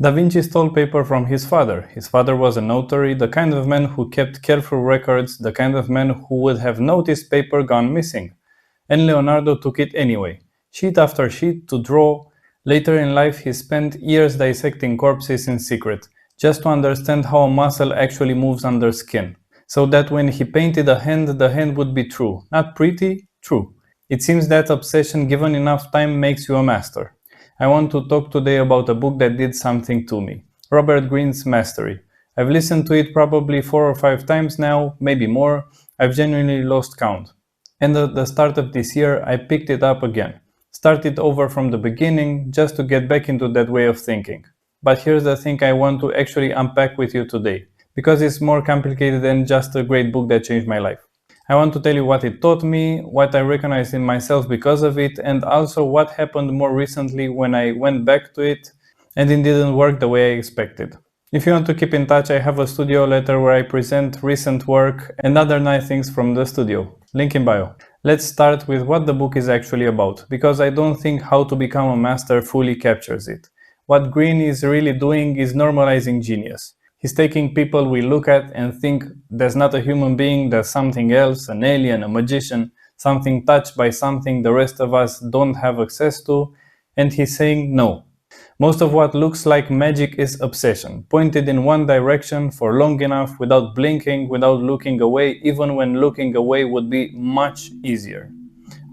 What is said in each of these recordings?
Da Vinci stole paper from his father. His father was a notary, the kind of man who kept careful records, the kind of man who would have noticed paper gone missing. And Leonardo took it anyway, sheet after sheet to draw. Later in life he spent years dissecting corpses in secret, just to understand how a muscle actually moves under skin, so that when he painted a hand, the hand would be true. Not pretty, true. It seems that obsession, given enough time, makes you a master. I want to talk today about a book that did something to me. Robert Greene's Mastery. I've listened to it probably 4 or 5 times now, maybe more. I've genuinely lost count. And at the start of this year, I picked it up again. Started over from the beginning, just to get back into that way of thinking. But here's the thing I want to actually unpack with you today, because it's more complicated than just a great book that changed my life. I want to tell you what it taught me, what I recognized in myself because of it, and also what happened more recently when I went back to it and it didn't work the way I expected. If you want to keep in touch, I have a studio letter where I present recent work and other nice things from the studio. Link in bio. Let's start with what the book is actually about, because I don't think How to Become a Master fully captures it. What Greene is really doing is normalizing genius. He's taking people we look at and think there's not a human being, there's something else, an alien, a magician, something touched by something the rest of us don't have access to, and he's saying no. Most of what looks like magic is obsession, pointed in one direction for long enough without blinking, without looking away, even when looking away would be much easier.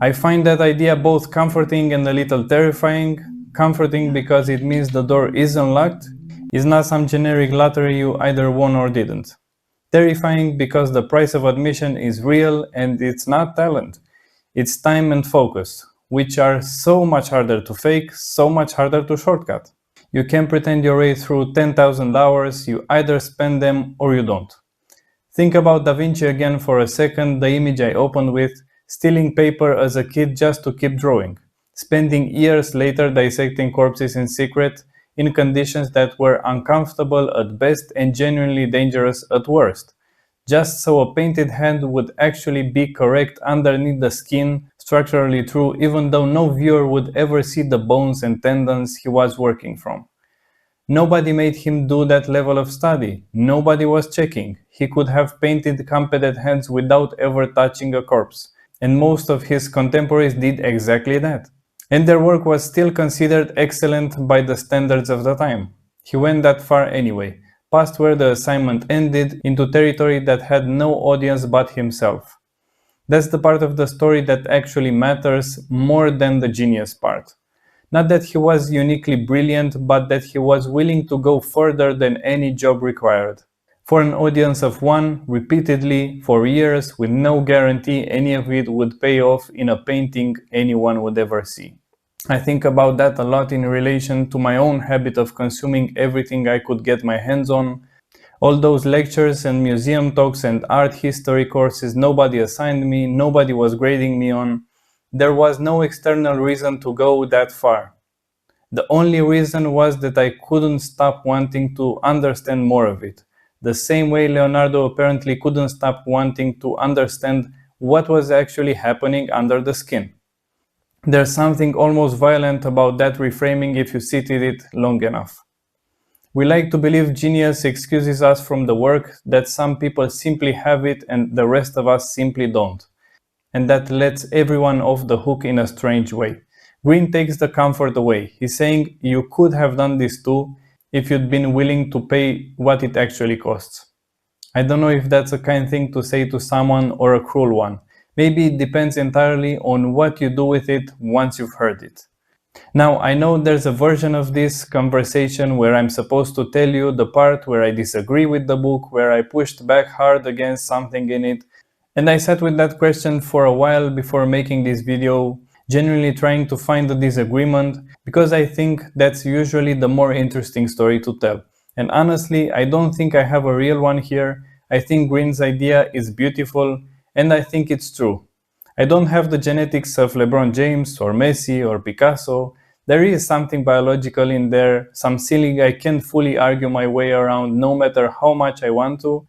I find that idea both comforting and a little terrifying. Comforting because it means the door is unlocked. It's not some generic lottery you either won or didn't. Terrifying because the price of admission is real and it's not talent. It's time and focus, which are so much harder to fake, so much harder to shortcut. You can't pretend your way through 10,000 hours, you either spend them or you don't. Think about Da Vinci again for a second, the image I opened with, stealing paper as a kid just to keep drawing, spending years later dissecting corpses in secret, in conditions that were uncomfortable at best and genuinely dangerous at worst, just so a painted hand would actually be correct underneath the skin, structurally true, even though no viewer would ever see the bones and tendons he was working from. Nobody made him do that level of study. Nobody was checking. He could have painted competent hands without ever touching a corpse, and most of his contemporaries did exactly that. And their work was still considered excellent by the standards of the time. He went that far anyway, past where the assignment ended, into territory that had no audience but himself. That's the part of the story that actually matters more than the genius part. Not that he was uniquely brilliant, but that he was willing to go further than any job required. For an audience of one, repeatedly, for years, with no guarantee any of it would pay off in a painting anyone would ever see. I think about that a lot in relation to my own habit of consuming everything I could get my hands on. All those lectures and museum talks and art history courses nobody assigned me, nobody was grading me on. There was no external reason to go that far. The only reason was that I couldn't stop wanting to understand more of it. The same way Leonardo apparently couldn't stop wanting to understand what was actually happening under the skin. There's something almost violent about that reframing if you sit with it long enough. We like to believe genius excuses us from the work, that some people simply have it and the rest of us simply don't. And that lets everyone off the hook in a strange way. Greene takes the comfort away. He's saying you could have done this too if you'd been willing to pay what it actually costs. I don't know if that's a kind thing to say to someone or a cruel one. Maybe it depends entirely on what you do with it once you've heard it. Now, I know there's a version of this conversation where I'm supposed to tell you the part where I disagree with the book, where I pushed back hard against something in it, and I sat with that question for a while before making this video, genuinely trying to find a disagreement, because I think that's usually the more interesting story to tell. And honestly, I don't think I have a real one here. I think Greene's idea is beautiful, and I think it's true. I don't have the genetics of LeBron James or Messi or Picasso. There is something biological in there, some ceiling I can't fully argue my way around no matter how much I want to.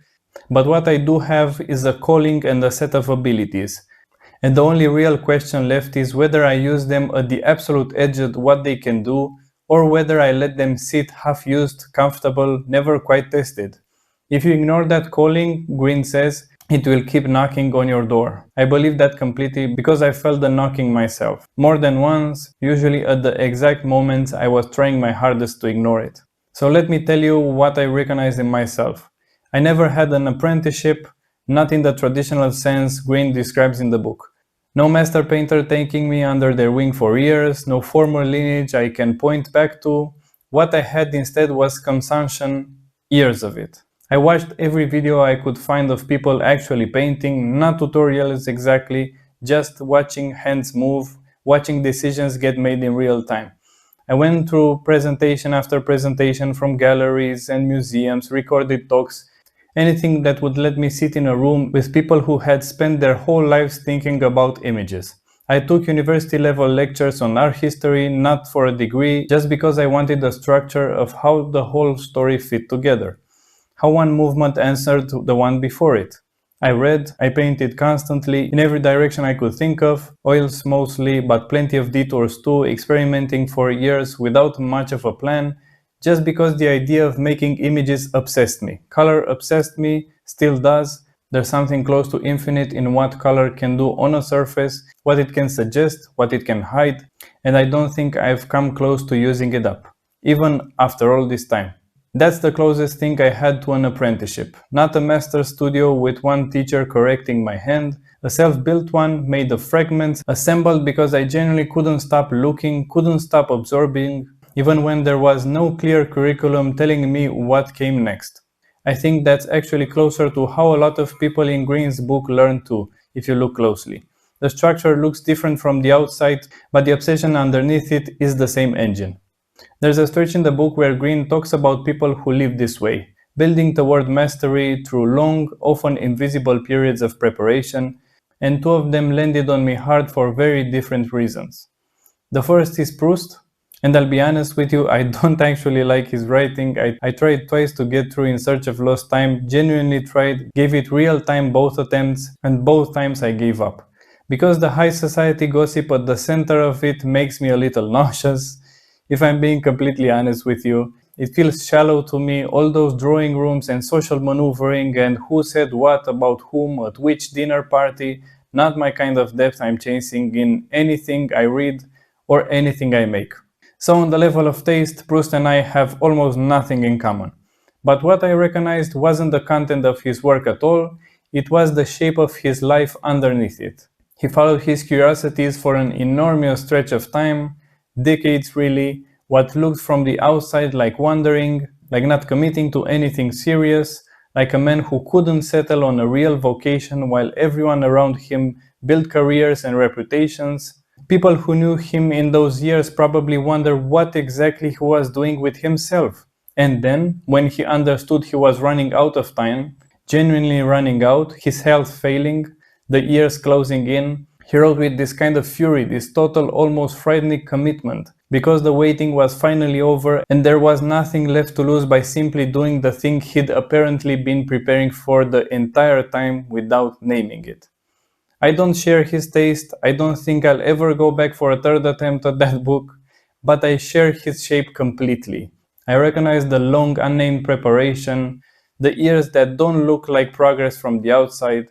But what I do have is a calling and a set of abilities. And the only real question left is whether I use them at the absolute edge of what they can do, or whether I let them sit half-used, comfortable, never quite tested. If you ignore that calling, Greene says, it will keep knocking on your door. I believe that completely because I felt the knocking myself. More than once, usually at the exact moments I was trying my hardest to ignore it. So let me tell you what I recognized in myself. I never had an apprenticeship, not in the traditional sense Greene describes in the book. No master painter taking me under their wing for years, no formal lineage I can point back to. What I had instead was consumption, years of it. I watched every video I could find of people actually painting, not tutorials exactly, just watching hands move, watching decisions get made in real time. I went through presentation after presentation from galleries and museums, recorded talks, anything that would let me sit in a room with people who had spent their whole lives thinking about images. I took university level lectures on art history, not for a degree, just because I wanted the structure of how the whole story fit together, how one movement answered to the one before it. I read, I painted constantly, in every direction I could think of, oils mostly, but plenty of detours too, experimenting for years without much of a plan, just because the idea of making images obsessed me. Color obsessed me, still does. There's something close to infinite in what color can do on a surface, what it can suggest, what it can hide, and I don't think I've come close to using it up, even after all this time. That's the closest thing I had to an apprenticeship. Not a master studio with one teacher correcting my hand, a self-built one made of fragments, assembled because I genuinely couldn't stop looking, couldn't stop absorbing, even when there was no clear curriculum telling me what came next. I think that's actually closer to how a lot of people in Greene's book learn too, if you look closely. The structure looks different from the outside, but the obsession underneath it is the same engine. There's a stretch in the book where Greene talks about people who live this way, building toward mastery through long, often invisible periods of preparation, and two of them landed on me hard for very different reasons. The first is Proust, and I'll be honest with you, I don't actually like his writing. I tried twice to get through In Search of Lost Time, genuinely tried, gave it real time both attempts, and both times I gave up. Because the high society gossip at the center of it makes me a little nauseous. If I'm being completely honest with you, it feels shallow to me, all those drawing rooms and social maneuvering and who said what about whom at which dinner party, not my kind of depth I'm chasing in anything I read or anything I make. So on the level of taste, Proust and I have almost nothing in common. But what I recognized wasn't the content of his work at all, it was the shape of his life underneath it. He followed his curiosities for an enormous stretch of time, decades really, what looked from the outside like wandering, like not committing to anything serious, like a man who couldn't settle on a real vocation while everyone around him built careers and reputations. People who knew him in those years probably wonder what exactly he was doing with himself. And then, when he understood he was running out of time, genuinely running out, his health failing, the years closing in, he wrote with this kind of fury, this total, almost frightening commitment, because the waiting was finally over and there was nothing left to lose by simply doing the thing he'd apparently been preparing for the entire time without naming it. I don't share his taste, I don't think I'll ever go back for a third attempt at that book, but I share his shape completely. I recognize the long unnamed preparation, the years that don't look like progress from the outside,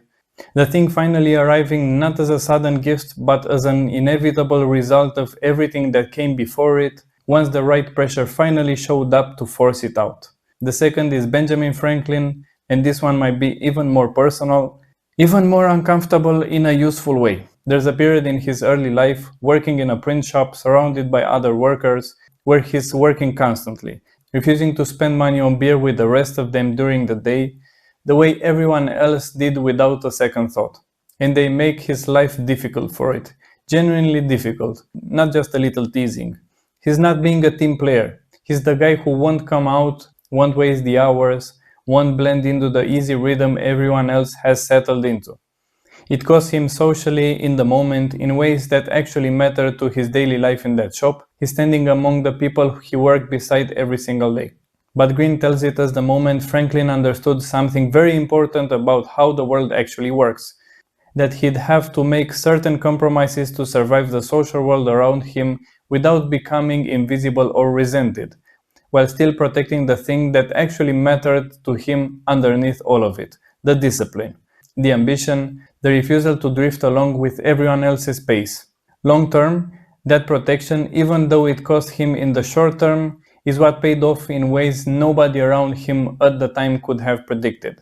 the thing finally arriving not as a sudden gift, but as an inevitable result of everything that came before it, once the right pressure finally showed up to force it out. The second is Benjamin Franklin, and this one might be even more personal, even more uncomfortable in a useful way. There's a period in his early life, working in a print shop surrounded by other workers, where he's working constantly, refusing to spend money on beer with the rest of them during the day, the way everyone else did without a second thought. And they make his life difficult for it. Genuinely difficult, not just a little teasing. He's not being a team player. He's the guy who won't come out, won't waste the hours, won't blend into the easy rhythm everyone else has settled into. It costs him socially in the moment in ways that actually matter to his daily life in that shop. He's standing among the people he worked beside every single day. But Greene tells it as the moment Franklin understood something very important about how the world actually works. That he'd have to make certain compromises to survive the social world around him without becoming invisible or resented, while still protecting the thing that actually mattered to him underneath all of it: the discipline, the ambition, the refusal to drift along with everyone else's pace. Long term, that protection, even though it cost him in the short term, is what paid off in ways nobody around him at the time could have predicted.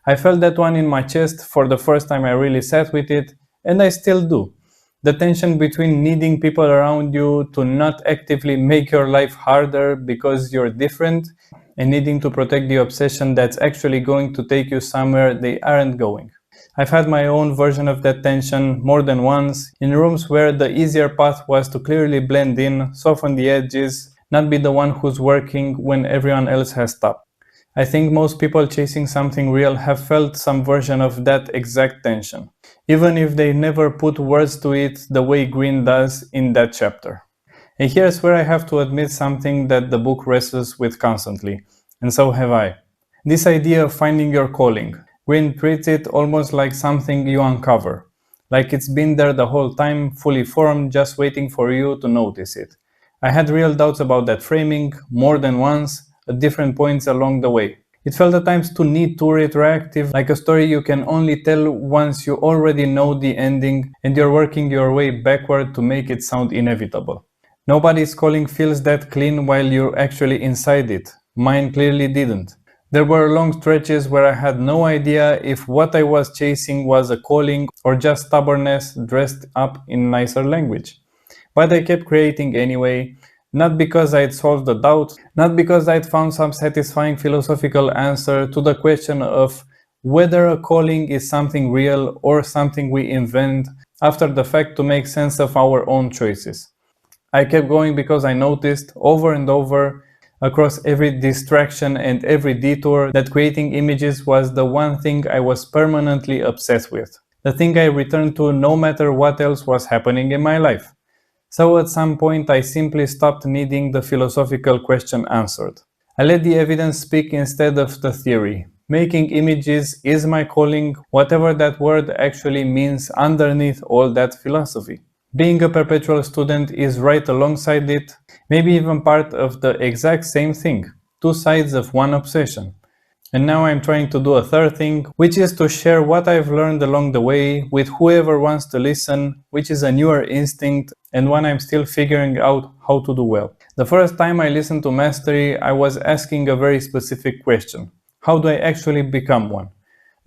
I felt that one in my chest for the first time I really sat with it, and I still do. The tension between needing people around you to not actively make your life harder because you're different, and needing to protect the obsession that's actually going to take you somewhere they aren't going. I've had my own version of that tension more than once, in rooms where the easier path was to clearly blend in, soften the edges, not be the one who's working when everyone else has stopped. I think most people chasing something real have felt some version of that exact tension, even if they never put words to it the way Greene does in that chapter. And here's where I have to admit something that the book wrestles with constantly, and so have I. This idea of finding your calling. Greene treats it almost like something you uncover, like it's been there the whole time, fully formed, just waiting for you to notice it. I had real doubts about that framing, more than once, at different points along the way. It felt at times too neat, too retroactive, like a story you can only tell once you already know the ending and you're working your way backward to make it sound inevitable. Nobody's calling feels that clean while you're actually inside it. Mine clearly didn't. There were long stretches where I had no idea if what I was chasing was a calling or just stubbornness dressed up in nicer language. But I kept creating anyway, not because I'd solved the doubt, not because I'd found some satisfying philosophical answer to the question of whether a calling is something real or something we invent after the fact to make sense of our own choices. I kept going because I noticed over and over, across every distraction and every detour, that creating images was the one thing I was permanently obsessed with, the thing I returned to no matter what else was happening in my life. So at some point I simply stopped needing the philosophical question answered. I let the evidence speak instead of the theory. Making images is my calling, whatever that word actually means underneath all that philosophy. Being a perpetual student is right alongside it, maybe even part of the exact same thing, two sides of one obsession. And now I'm trying to do a third thing, which is to share what I've learned along the way with whoever wants to listen, which is a newer instinct and one I'm still figuring out how to do well. The first time I listened to Mastery, I was asking a very specific question. How do I actually become one?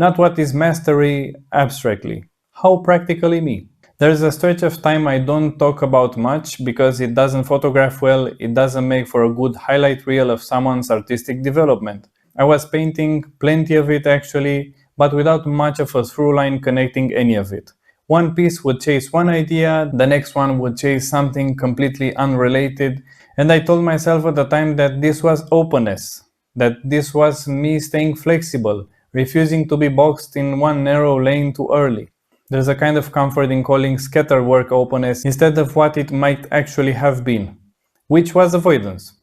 Not what is mastery abstractly. How practically me? There's a stretch of time I don't talk about much because it doesn't photograph well, it doesn't make for a good highlight reel of someone's artistic development. I was painting, plenty of it actually, but without much of a through line connecting any of it. One piece would chase one idea, the next one would chase something completely unrelated, and I told myself at the time that this was openness, that this was me staying flexible, refusing to be boxed in one narrow lane too early. There's a kind of comfort in calling scatterwork openness instead of what it might actually have been, which was avoidance.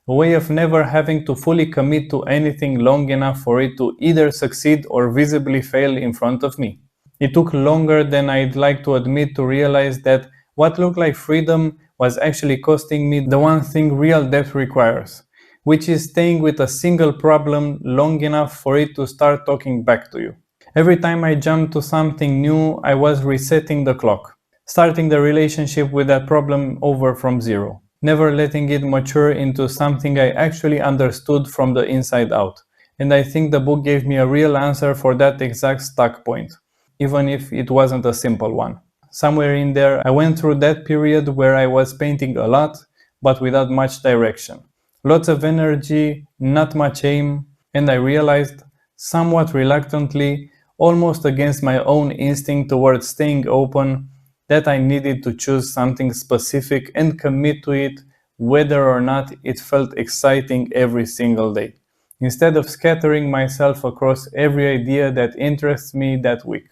A way of never having to fully commit to anything long enough for it to either succeed or visibly fail in front of me. It took longer than I'd like to admit to realize that what looked like freedom was actually costing me the one thing real depth requires, which is staying with a single problem long enough for it to start talking back to you. Every time I jumped to something new, I was resetting the clock, starting the relationship with that problem over from zero, never letting it mature into something I actually understood from the inside out. And I think the book gave me a real answer for that exact stuck point, even if it wasn't a simple one. Somewhere in there, I went through that period where I was painting a lot, but without much direction. Lots of energy, not much aim, and I realized, somewhat reluctantly, almost against my own instinct towards staying open, that I needed to choose something specific and commit to it, whether or not it felt exciting every single day, instead of scattering myself across every idea that interests me that week.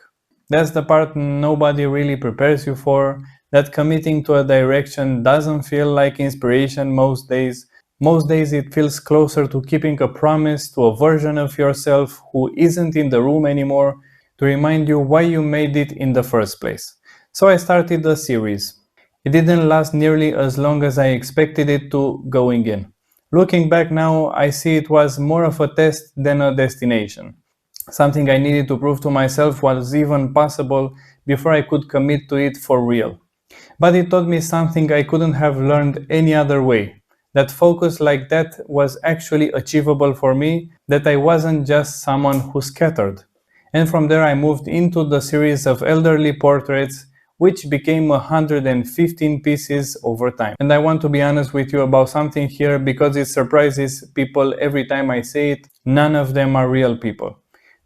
That's the part nobody really prepares you for, that committing to a direction doesn't feel like inspiration most days. Most days it feels closer to keeping a promise to a version of yourself who isn't in the room anymore to remind you why you made it in the first place. So I started a series. It didn't last nearly as long as I expected it to going in. Looking back now, I see it was more of a test than a destination. Something I needed to prove to myself was even possible before I could commit to it for real. But it taught me something I couldn't have learned any other way. That focus like that was actually achievable for me, that I wasn't just someone who scattered. And from there I moved into the series of elderly portraits, which became 115 pieces over time. And I want to be honest with you about something here because it surprises people every time I say it. None of them are real people.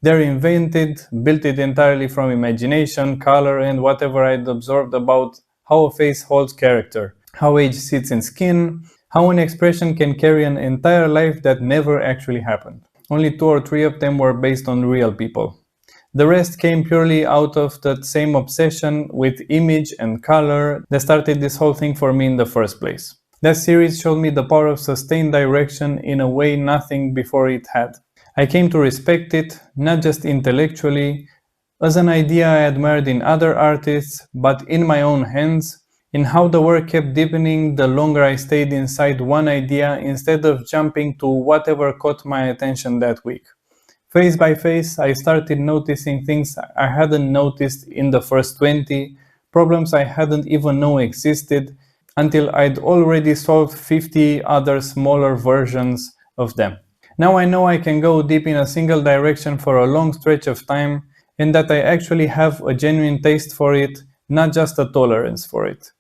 They're invented, built it entirely from imagination, color, and whatever I'd observed about how a face holds character, how age sits in skin, how an expression can carry an entire life that never actually happened. Only 2 or 3 of them were based on real people. The rest came purely out of that same obsession with image and color that started this whole thing for me in the first place. That series showed me the power of sustained direction in a way nothing before it had. I came to respect it, not just intellectually, as an idea I admired in other artists, but in my own hands, in how the work kept deepening the longer I stayed inside one idea instead of jumping to whatever caught my attention that week. Face by face, I started noticing things I hadn't noticed in the first 20, problems I hadn't even known existed, until I'd already solved 50 other smaller versions of them. Now I know I can go deep in a single direction for a long stretch of time, and that I actually have a genuine taste for it, not just a tolerance for it.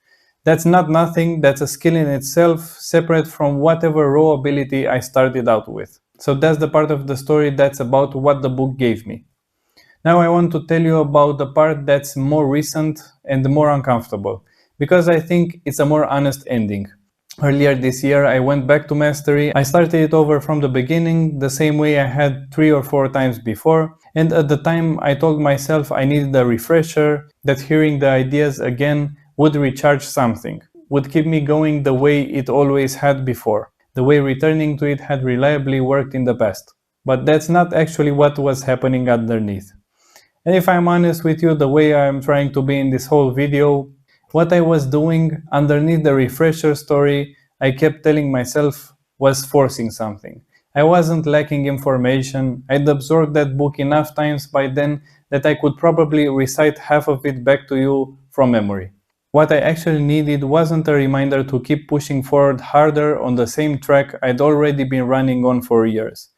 That's not nothing, that's a skill in itself, separate from whatever raw ability I started out with. So that's the part of the story that's about what the book gave me. Now I want to tell you about the part that's more recent and more uncomfortable, because I think it's a more honest ending. Earlier this year I went back to Mastery, I started it over from the beginning, the same way I had 3 or 4 times before, and at the time I told myself I needed a refresher, that hearing the ideas again would recharge something, would keep me going the way it always had before, the way returning to it had reliably worked in the past. But that's not actually what was happening underneath. And if I'm honest with you, the way I'm trying to be in this whole video, what I was doing underneath the refresher story, I kept telling myself was forcing something. I wasn't lacking information, I'd absorbed that book enough times by then that I could probably recite half of it back to you from memory. What I actually needed wasn't a reminder to keep pushing forward harder on the same track I'd already been running on for years.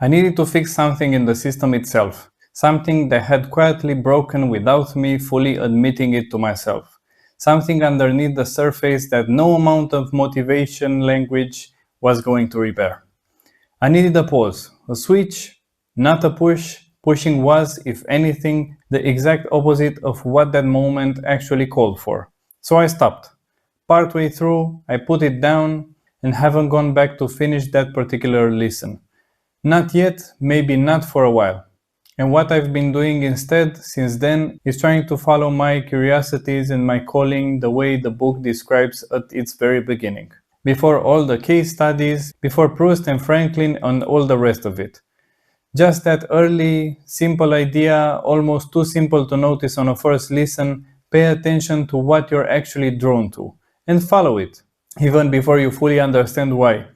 I needed to fix something in the system itself, something that had quietly broken without me fully admitting it to myself. Something underneath the surface that no amount of motivation language was going to repair. I needed a pause, a switch, not a push. Pushing was, if anything, the exact opposite of what that moment actually called for. So I stopped. Partway through, I put it down and haven't gone back to finish that particular listen. Not yet, maybe not for a while. And what I've been doing instead since then is trying to follow my curiosities and my calling the way the book describes at its very beginning. Before all the case studies, before Proust and Franklin and all the rest of it. Just that early, simple idea, almost too simple to notice on a first listen, pay attention to what you're actually drawn to and follow it, even before you fully understand why,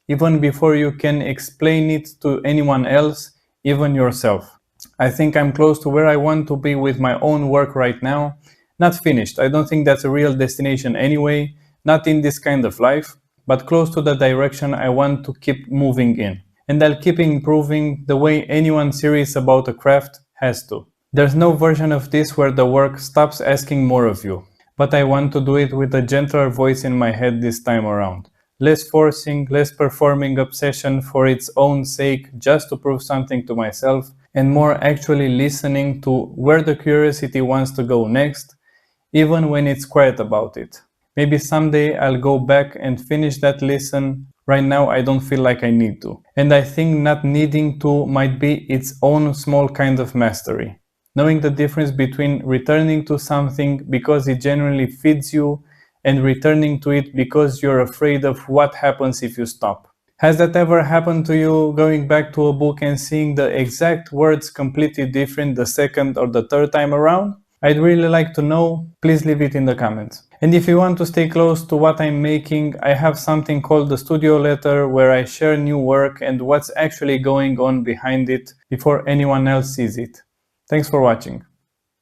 even before you can explain it to anyone else, even yourself. I think I'm close to where I want to be with my own work right now. Not finished, I don't think that's a real destination anyway, not in this kind of life, but close to the direction I want to keep moving in. And I'll keep improving the way anyone serious about a craft has to. There's no version of this where the work stops asking more of you, but I want to do it with a gentler voice in my head this time around. Less forcing, less performing obsession for its own sake just to prove something to myself, and more actually listening to where the curiosity wants to go next, even when it's quiet about it. Maybe someday I'll go back and finish that listen. Right now I don't feel like I need to. And I think not needing to might be its own small kind of mastery. Knowing the difference between returning to something because it genuinely feeds you and returning to it because you're afraid of what happens if you stop. Has that ever happened to you, going back to a book and seeing the exact words completely different the second or the third time around? I'd really like to know. Please leave it in the comments. And if you want to stay close to what I'm making, I have something called the Studio Letter, where I share new work and what's actually going on behind it before anyone else sees it. Thanks for watching.